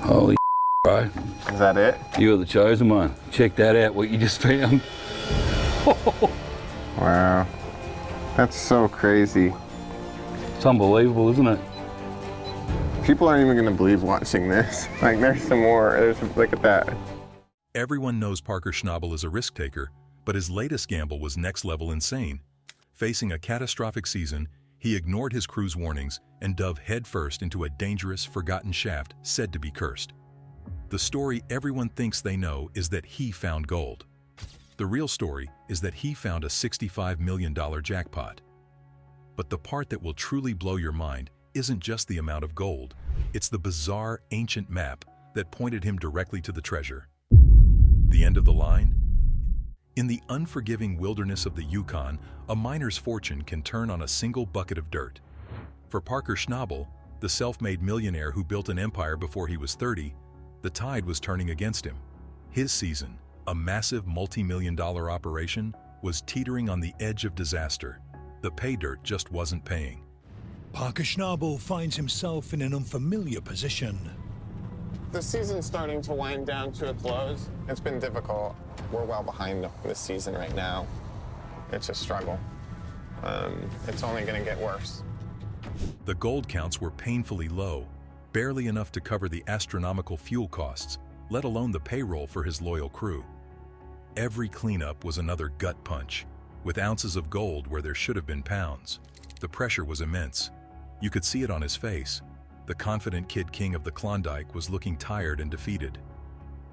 Holy bro. Is that it? You're the chosen one. Check that out, what you just found. Wow. That's so crazy. It's unbelievable, isn't it? People aren't even gonna believe watching this. Like, there's some more. Look at that. Everyone knows Parker Schnabel is a risk taker, but his latest gamble was next-level insane. Facing a catastrophic season, he ignored his crew's warnings and dove headfirst into a dangerous, forgotten shaft said to be cursed. The story everyone thinks they know is that he found gold. The real story is that he found a $65 million jackpot. But the part that will truly blow your mind isn't just the amount of gold, it's the bizarre, ancient map that pointed him directly to the treasure. The end of the line? In the unforgiving wilderness of the Yukon, a miner's fortune can turn on a single bucket of dirt. For Parker Schnabel, the self-made millionaire who built an empire before he was 30, the tide was turning against him. His season, a massive multi-million-dollar operation, was teetering on the edge of disaster. The pay dirt just wasn't paying. Parker Schnabel finds himself in an unfamiliar position. The season's starting to wind down to a close. It's been difficult. We're well behind this season right now. It's a struggle. It's only gonna get worse. The gold counts were painfully low, barely enough to cover the astronomical fuel costs, let alone the payroll for his loyal crew. Every cleanup was another gut punch, with ounces of gold where there should have been pounds. The pressure was immense. You could see it on his face. The confident Kid King of the Klondike was looking tired and defeated.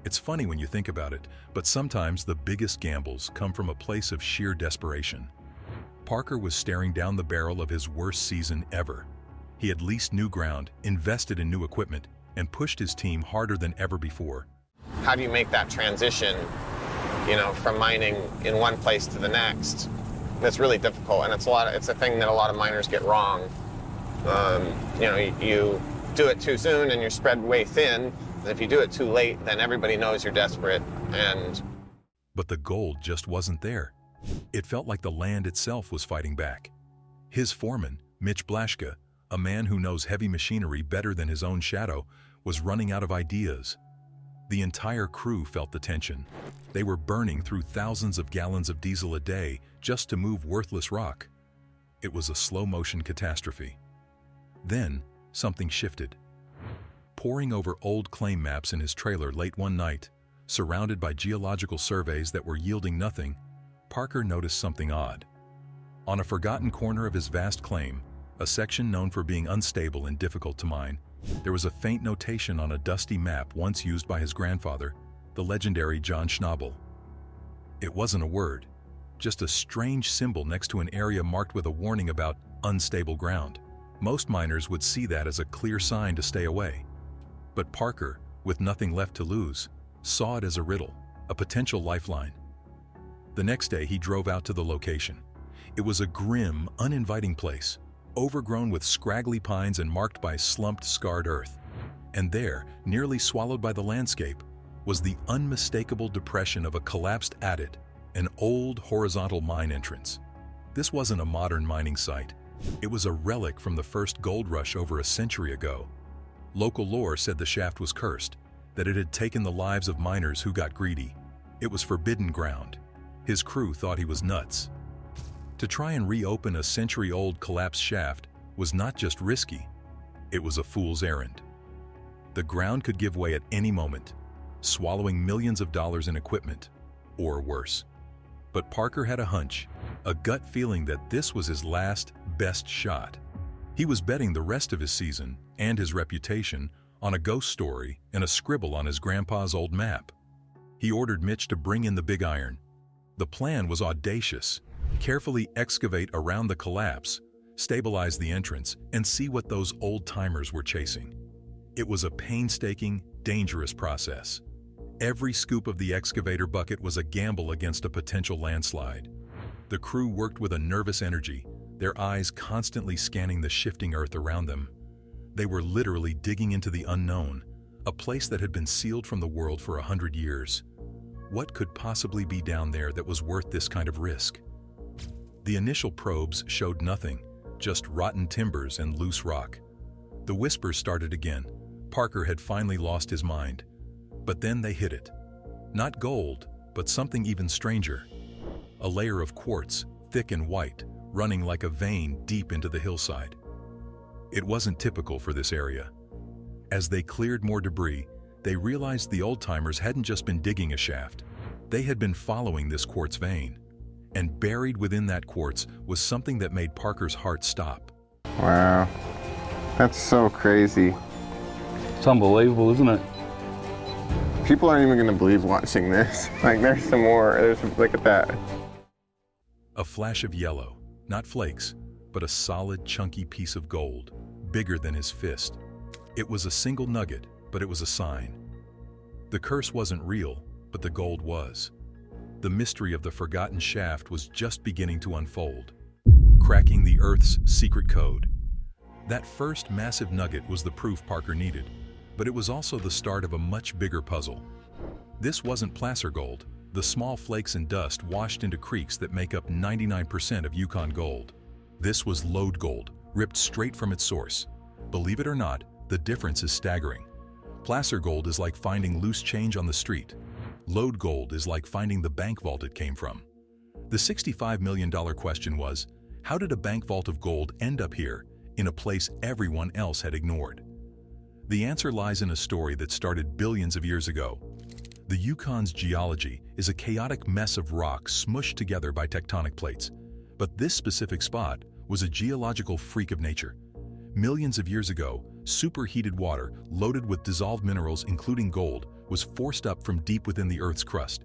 It's funny when you think about it, but sometimes the biggest gambles come from a place of sheer desperation. Parker was staring down the barrel of his worst season ever. He had leased new ground, invested in new equipment, and pushed his team harder than ever before. How do you make that transition, from mining in one place to the next? That's really difficult, and it's a thing that a lot of miners get wrong. You do it too soon and you're spread way thin. And if you do it too late, then everybody knows you're desperate. But the gold just wasn't there. It felt like the land itself was fighting back. His foreman, Mitch Blaschke, a man who knows heavy machinery better than his own shadow, was running out of ideas. The entire crew felt the tension. They were burning through thousands of gallons of diesel a day just to move worthless rock. It was a slow-motion catastrophe. Then, something shifted. Poring over old claim maps in his trailer late one night, surrounded by geological surveys that were yielding nothing, Parker noticed something odd. On a forgotten corner of his vast claim, a section known for being unstable and difficult to mine, there was a faint notation on a dusty map once used by his grandfather, the legendary John Schnabel. It wasn't a word, just a strange symbol next to an area marked with a warning about unstable ground. Most miners would see that as a clear sign to stay away. But Parker, with nothing left to lose, saw it as a riddle, a potential lifeline. The next day he drove out to the location. It was a grim, uninviting place, overgrown with scraggly pines and marked by slumped, scarred earth. And there, nearly swallowed by the landscape, was the unmistakable depression of a collapsed adit, an old horizontal mine entrance. This wasn't a modern mining site. It was a relic from the first gold rush over a century ago. Local lore said the shaft was cursed, that it had taken the lives of miners who got greedy. It was forbidden ground. His crew thought he was nuts. To try and reopen a century-old collapsed shaft was not just risky, it was a fool's errand. The ground could give way at any moment, swallowing millions of dollars in equipment, or worse. But Parker had a hunch, a gut feeling that this was his last, best shot. He was betting the rest of his season and his reputation on a ghost story and a scribble on his grandpa's old map. He ordered Mitch to bring in the big iron. The plan was audacious. Carefully excavate around the collapse, stabilize the entrance, and see what those old-timers were chasing. It was a painstaking, dangerous process. Every scoop of the excavator bucket was a gamble against a potential landslide. The crew worked with a nervous energy, their eyes constantly scanning the shifting earth around them. They were literally digging into the unknown, a place that had been sealed from the world for 100 years. What could possibly be down there that was worth this kind of risk? The initial probes showed nothing, just rotten timbers and loose rock. The whispers started again, Parker had finally lost his mind. But then they hit it. Not gold, but something even stranger. A layer of quartz, thick and white, running like a vein deep into the hillside. It wasn't typical for this area. As they cleared more debris, they realized the old-timers hadn't just been digging a shaft. They had been following this quartz vein. And buried within that quartz was something that made Parker's heart stop. Wow. That's so crazy. It's unbelievable, isn't it? People aren't even going to believe watching this. Like, there's some more. Look at that. A flash of yellow, not flakes, but a solid, chunky piece of gold, bigger than his fist. It was a single nugget, but it was a sign. The curse wasn't real, but the gold was. The mystery of the forgotten shaft was just beginning to unfold, cracking the Earth's secret code. That first massive nugget was the proof Parker needed, but it was also the start of a much bigger puzzle. This wasn't placer gold, the small flakes and dust washed into creeks that make up 99% of Yukon gold. This was lode gold, ripped straight from its source. Believe it or not, the difference is staggering. Placer gold is like finding loose change on the street. Lode gold is like finding the bank vault it came from. The $65 million question was, how did a bank vault of gold end up here, in a place everyone else had ignored? The answer lies in a story that started billions of years ago. The Yukon's geology is a chaotic mess of rock smushed together by tectonic plates. But this specific spot was a geological freak of nature. Millions of years ago, superheated water, loaded with dissolved minerals including gold, was forced up from deep within the Earth's crust.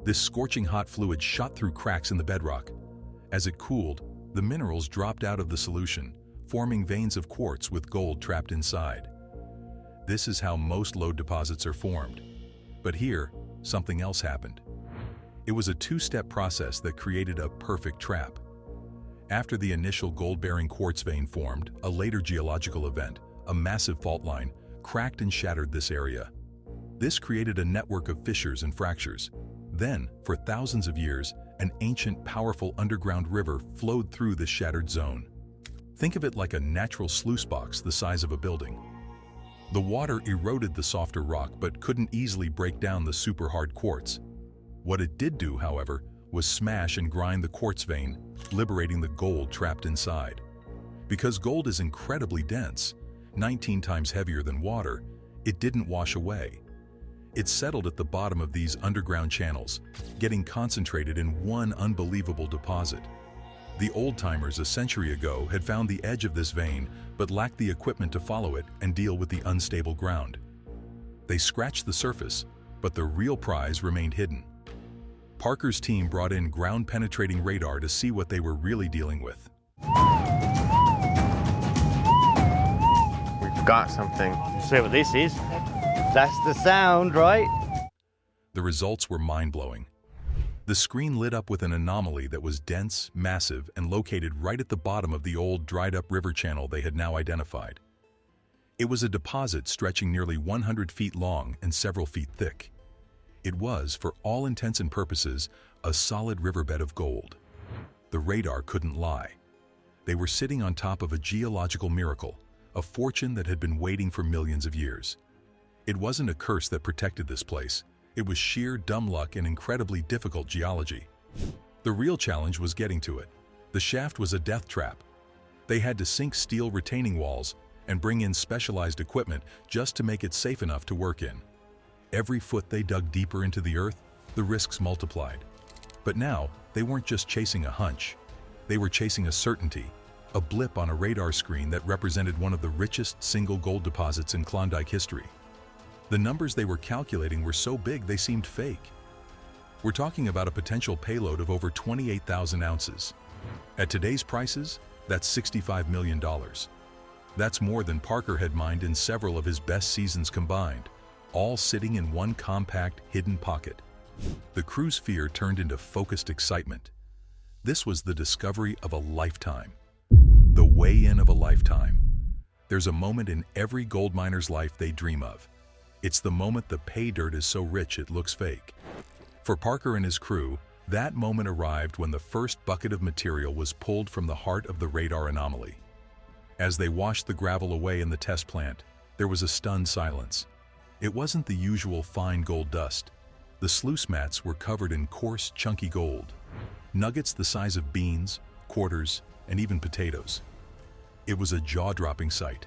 This scorching hot fluid shot through cracks in the bedrock. As it cooled, the minerals dropped out of the solution, forming veins of quartz with gold trapped inside. This is how most lode deposits are formed. But here, something else happened. It was a two-step process that created a perfect trap. After the initial gold-bearing quartz vein formed, a later geological event, a massive fault line, cracked and shattered this area. This created a network of fissures and fractures. Then, for thousands of years, an ancient, powerful underground river flowed through this shattered zone. Think of it like a natural sluice box the size of a building. The water eroded the softer rock but couldn't easily break down the super hard quartz. What it did do, however, was smash and grind the quartz vein, liberating the gold trapped inside. Because gold is incredibly dense, 19 times heavier than water, it didn't wash away. It settled at the bottom of these underground channels, getting concentrated in one unbelievable deposit. The old-timers a century ago had found the edge of this vein but lacked the equipment to follow it and deal with the unstable ground. They scratched the surface, but the real prize remained hidden. Parker's team brought in ground-penetrating radar to see what they were really dealing with. We've got something. See what this is? That's the sound, right? The results were mind-blowing. The screen lit up with an anomaly that was dense, massive, and located right at the bottom of the old, dried-up river channel they had now identified. It was a deposit stretching nearly 100 feet long and several feet thick. It was, for all intents and purposes, a solid riverbed of gold. The radar couldn't lie. They were sitting on top of a geological miracle, a fortune that had been waiting for millions of years. It wasn't a curse that protected this place. It was sheer dumb luck and incredibly difficult geology. The real challenge was getting to it. The shaft was a death trap. They had to sink steel retaining walls and bring in specialized equipment just to make it safe enough to work in. Every foot they dug deeper into the earth, the risks multiplied. But now, they weren't just chasing a hunch. They were chasing a certainty, a blip on a radar screen that represented one of the richest single gold deposits in Klondike history. The numbers they were calculating were so big they seemed fake. We're talking about a potential payload of over 28,000 ounces. At today's prices, that's $65 million. That's more than Parker had mined in several of his best seasons combined, all sitting in one compact, hidden pocket. The crew's fear turned into focused excitement. This was the discovery of a lifetime. The weigh-in of a lifetime. There's a moment in every gold miner's life they dream of. It's the moment the pay dirt is so rich it looks fake. For Parker and his crew, that moment arrived when the first bucket of material was pulled from the heart of the radar anomaly. As they washed the gravel away in the test plant, There was a stunned silence. It wasn't the usual fine gold dust. The sluice mats were covered in coarse, chunky gold. Nuggets the size of beans, quarters, and even potatoes. It was a jaw-dropping sight.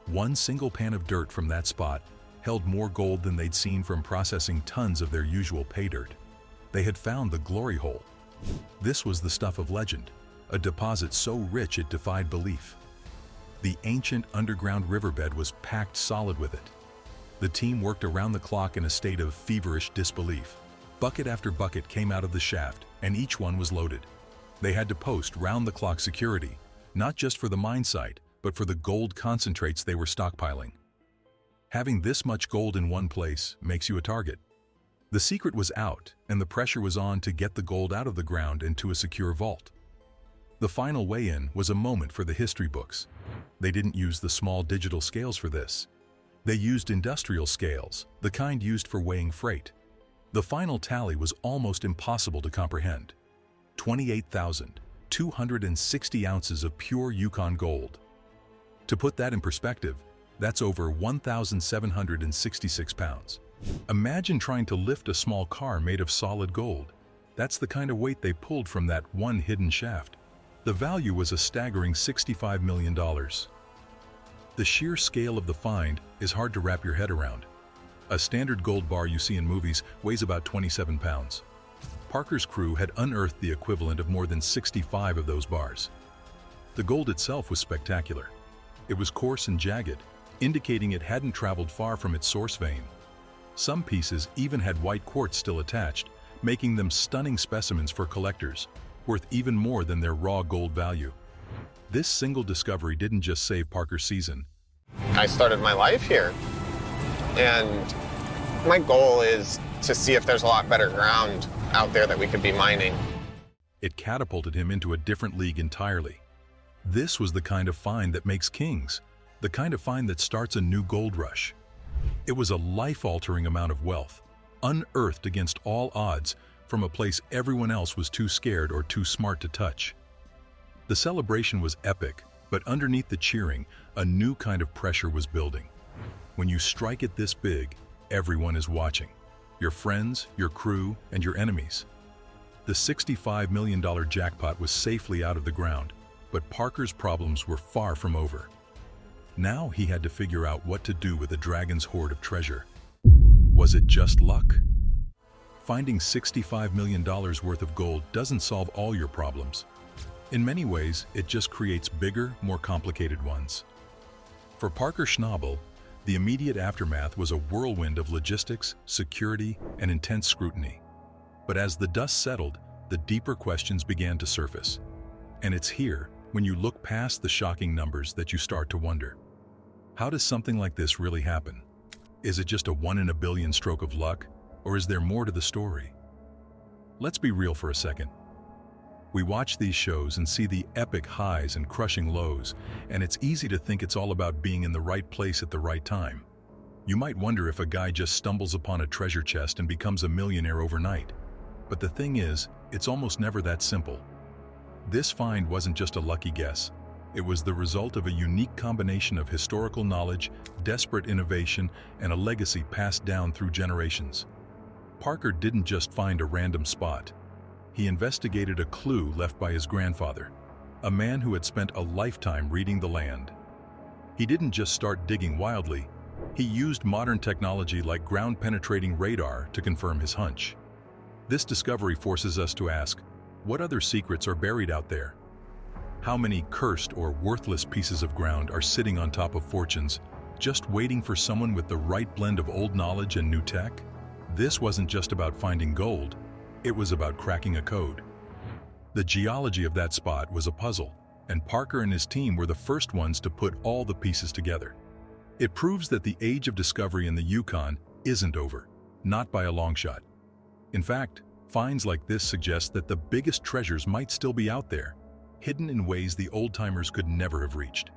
One single pan of dirt from that spot held more gold than they'd seen from processing tons of their usual pay dirt. They had found the glory hole. This was the stuff of legend, a deposit so rich it defied belief. The ancient underground riverbed was packed solid with it. The team worked around the clock in a state of feverish disbelief. Bucket after bucket came out of the shaft, and each one was loaded. They had to post round-the-clock security, not just for the mine site, but for the gold concentrates they were stockpiling. Having this much gold in one place makes you a target. The secret was out, and the pressure was on to get the gold out of the ground into a secure vault. The final weigh-in was a moment for the history books. They didn't use the small digital scales for this. They used industrial scales, the kind used for weighing freight. The final tally was almost impossible to comprehend. 28,260 ounces of pure Yukon gold. To put that in perspective, that's over 1,766 pounds. Imagine trying to lift a small car made of solid gold. That's the kind of weight they pulled from that one hidden shaft. The value was a staggering $65 million. The sheer scale of the find is hard to wrap your head around. A standard gold bar you see in movies weighs about 27 pounds. Parker's crew had unearthed the equivalent of more than 65 of those bars. The gold itself was spectacular. It was coarse and jagged, indicating it hadn't traveled far from its source vein. Some pieces even had white quartz still attached, making them stunning specimens for collectors, worth even more than their raw gold value. This single discovery didn't just save Parker's season. I started my life here, and my goal is to see if there's a lot better ground out there that we could be mining. It catapulted him into a different league entirely. This was the kind of find that makes kings, the kind of find that starts a new gold rush. It was a life-altering amount of wealth, unearthed against all odds from a place everyone else was too scared or too smart to touch. The celebration was epic, but underneath the cheering, a new kind of pressure was building. When you strike it this big, everyone is watching. Your friends, your crew, and your enemies. The $65 million jackpot was safely out of the ground, but Parker's problems were far from over. Now he had to figure out what to do with the dragon's hoard of treasure. Was it just luck? Finding $65 million worth of gold doesn't solve all your problems. In many ways, it just creates bigger, more complicated ones. For Parker Schnabel, the immediate aftermath was a whirlwind of logistics, security, and intense scrutiny. But as the dust settled, the deeper questions began to surface. And it's here, when you look past the shocking numbers, that you start to wonder. How does something like this really happen? Is it just a 1 in a billion stroke of luck, or is there more to the story? Let's be real for a second. We watch these shows and see the epic highs and crushing lows, and it's easy to think it's all about being in the right place at the right time. You might wonder if a guy just stumbles upon a treasure chest and becomes a millionaire overnight. But the thing is, it's almost never that simple. This find wasn't just a lucky guess. It was the result of a unique combination of historical knowledge, desperate innovation, and a legacy passed down through generations. Parker didn't just find a random spot. He investigated a clue left by his grandfather, a man who had spent a lifetime reading the land. He didn't just start digging wildly. He used modern technology like ground-penetrating radar to confirm his hunch. This discovery forces us to ask, what other secrets are buried out there? How many cursed or worthless pieces of ground are sitting on top of fortunes, just waiting for someone with the right blend of old knowledge and new tech? This wasn't just about finding gold. It was about cracking a code. The geology of that spot was a puzzle, and Parker and his team were the first ones to put all the pieces together. It proves that the age of discovery in the Yukon isn't over, not by a long shot. In fact, finds like this suggest that the biggest treasures might still be out there, hidden in ways the old-timers could never have reached.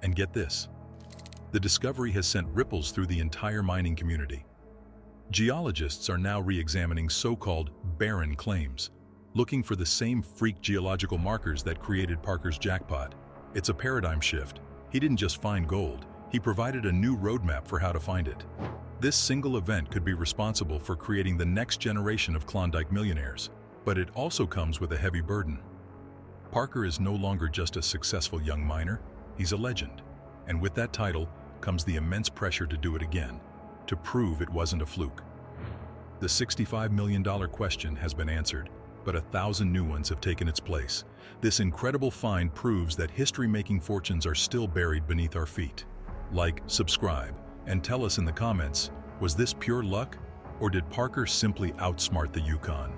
And get this, the discovery has sent ripples through the entire mining community. Geologists are now re-examining so-called barren claims, looking for the same freak geological markers that created Parker's jackpot. It's a paradigm shift. He didn't just find gold, He provided a new roadmap for how to find it. This single event could be responsible for creating the next generation of Klondike millionaires, but it also comes with a heavy burden. Parker is no longer just a successful young miner, he's a legend. And with that title comes the immense pressure to do it again, to prove it wasn't a fluke. The $65 million question has been answered, but 1,000 new ones have taken its place. This incredible find proves that history-making fortunes are still buried beneath our feet. Like, subscribe, and tell us in the comments, was this pure luck, or did Parker simply outsmart the Yukon?